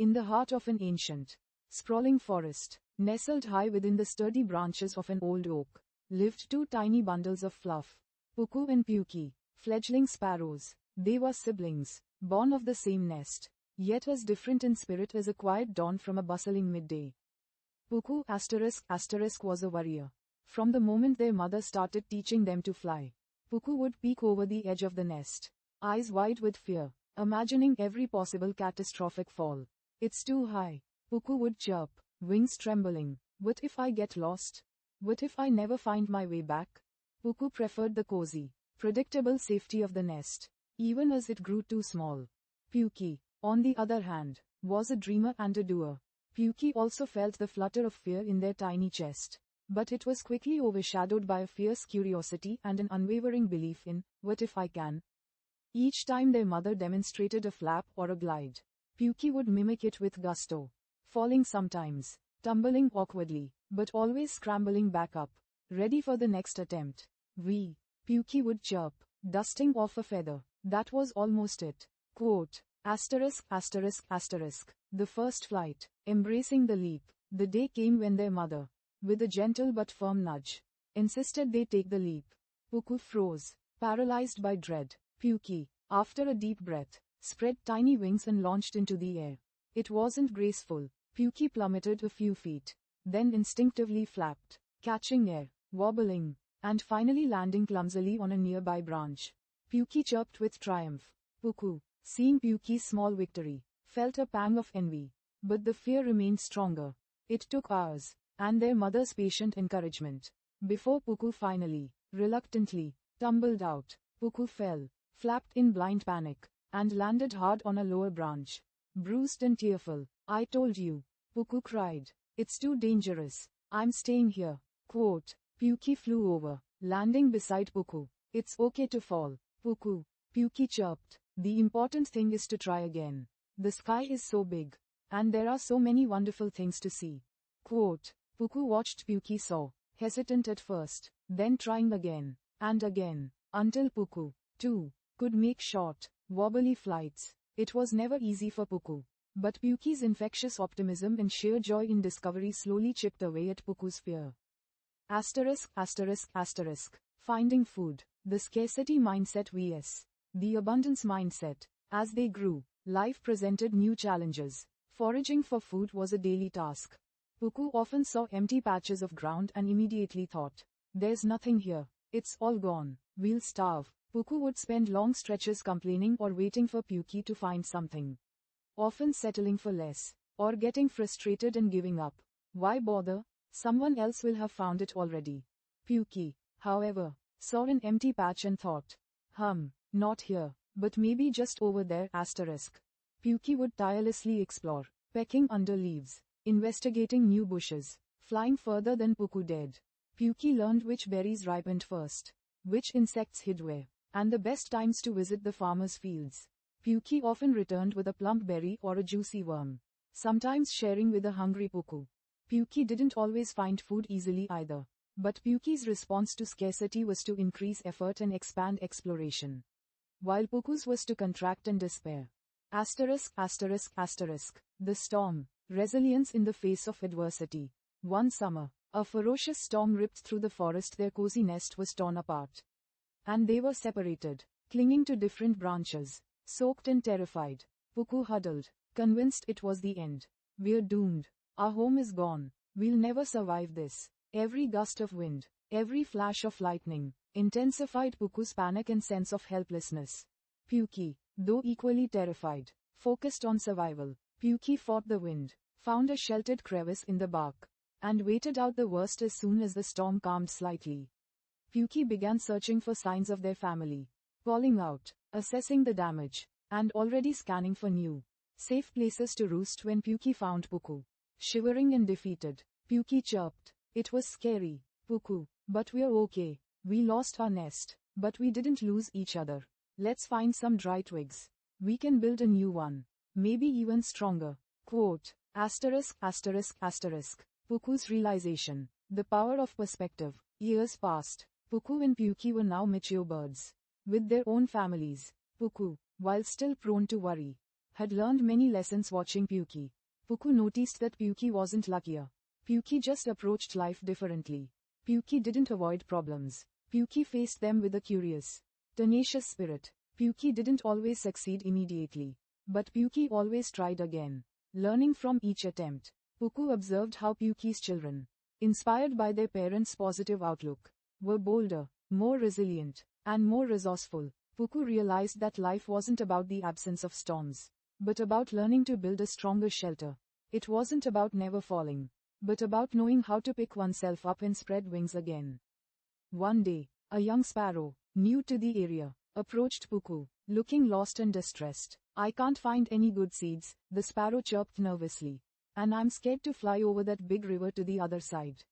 In the heart of an ancient, sprawling forest, nestled high within the sturdy branches of an old oak, lived two tiny bundles of fluff. Puku and Puki, fledgling sparrows. They were siblings, born of the same nest, yet as different in spirit as a quiet dawn from a bustling midday. Puku was a warrior. From the moment their mother started teaching them to fly, Puku would peek over the edge of the nest, eyes wide with fear, imagining every possible catastrophic fall. It's too high, Puku would chirp, wings trembling. What if I get lost? What if I never find my way back? Puku preferred the cozy, predictable safety of the nest, even as it grew too small. Puki, on the other hand, was a dreamer and a doer. Puki also felt the flutter of fear in their tiny chest, but it was quickly overshadowed by a fierce curiosity and an unwavering belief in, what if I can? Each time their mother demonstrated a flap or a glide, Puki would mimic it with gusto, falling sometimes, tumbling awkwardly, but always scrambling back up, ready for the next attempt. Puki would chirp, dusting off a feather. That was almost it. Quote, ******. The first flight, embracing the leap. The day came when their mother, with a gentle but firm nudge, insisted they take the leap. Puku froze, paralyzed by dread. Puki, after a deep breath, spread tiny wings and launched into the air. It wasn't graceful. Puki plummeted a few feet, then instinctively flapped, catching air, wobbling, and finally landing clumsily on a nearby branch. Puki chirped with triumph. Puku, seeing Puki's small victory, felt a pang of envy. But the fear remained stronger. It took hours, and their mother's patient encouragement, before Puku finally, reluctantly, tumbled out. Puku fell, flapped in blind panic, and landed hard on a lower branch. Bruised and tearful. I told you, Puku cried. It's too dangerous. I'm staying here. Quote, Puki flew over, landing beside Puku. It's okay to fall, Puku. Puki chirped. The important thing is to try again. The sky is so big, and there are so many wonderful things to see. Quote, Puku watched Puki soar, hesitant at first, then trying again, and again, until Puku, too, could make short, wobbly flights. It was never easy for Puku, but Puki's infectious optimism and sheer joy in discovery slowly chipped away at Puku's fear. Finding food. The scarcity mindset vs. the abundance mindset. As they grew, life presented new challenges. Foraging for food was a daily task. Puku often saw empty patches of ground and immediately thought, there's nothing here, it's all gone, we'll starve. Puku would spend long stretches complaining or waiting for Puki to find something, often settling for less, or getting frustrated and giving up. Why bother? Someone else will have found it already. Puki, however, saw an empty patch and thought, not here, but maybe just over there. Puki would tirelessly explore, pecking under leaves, investigating new bushes, flying further than Puku dared. Puki learned which berries ripened first, which insects hid where, and the best times to visit the farmer's fields. Puki often returned with a plump berry or a juicy worm, sometimes sharing with a hungry Puku. Puki didn't always find food easily either, but Puki's response to scarcity was to increase effort and expand exploration, while Puku's was to contract and despair. The storm. Resilience in the face of adversity. One summer, a ferocious storm ripped through the forest. Their cozy nest was torn apart, and they were separated, clinging to different branches, soaked and terrified. Puku huddled, convinced it was the end. We're doomed. Our home is gone. We'll never survive this. Every gust of wind, every flash of lightning, intensified Puku's panic and sense of helplessness. Puki, though equally terrified, focused on survival. Puki fought the wind, found a sheltered crevice in the bark, and waited out the worst. As soon as the storm calmed slightly, Puki began searching for signs of their family, calling out, assessing the damage, and already scanning for new, safe places to roost. When Puki found Puku, shivering and defeated, Puki chirped, it was scary, Puku, but we're okay. We lost our nest, but we didn't lose each other. Let's find some dry twigs. We can build a new one, maybe even stronger. Quote, Puku's realization. The power of perspective. Years passed. Puku and Puki were now mature birds, with their own families. Puku, while still prone to worry, had learned many lessons watching Puki. Puku noticed that Puki wasn't luckier. Puki just approached life differently. Puki didn't avoid problems. Puki faced them with a curious, tenacious spirit. Puki didn't always succeed immediately. But Puki always tried again. Learning from each attempt, Puku observed how Puki's children, inspired by their parents' positive outlook, were bolder, more resilient, and more resourceful. Puku realized that life wasn't about the absence of storms, but about learning to build a stronger shelter. It wasn't about never falling, but about knowing how to pick oneself up and spread wings again. One day, a young sparrow, new to the area, approached Puku, looking lost and distressed. "I can't find any good seeds," the sparrow chirped nervously. "And I'm scared to fly over that big river to the other side."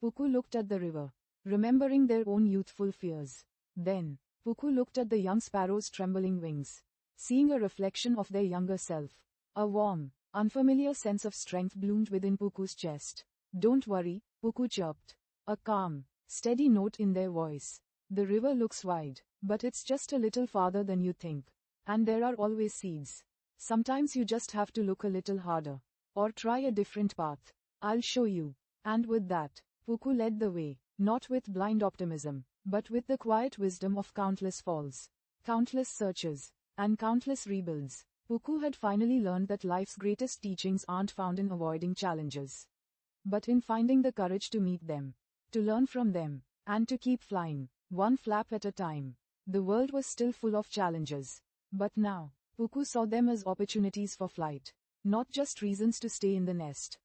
Puku looked at the river, remembering their own youthful fears. Then, Puku looked at the young sparrow's trembling wings, seeing a reflection of their younger self. A warm, unfamiliar sense of strength bloomed within Puku's chest. "Don't worry," Puku chirped, a calm, steady note in their voice. "The river looks wide, but it's just a little farther than you think. And there are always seeds. Sometimes you just have to look a little harder. Or try a different path. I'll show you." And with that, Puku led the way, not with blind optimism, but with the quiet wisdom of countless falls, countless searches, and countless rebuilds. Puku had finally learned that life's greatest teachings aren't found in avoiding challenges, but in finding the courage to meet them, to learn from them, and to keep flying, one flap at a time. The world was still full of challenges, but now, Puku saw them as opportunities for flight, not just reasons to stay in the nest.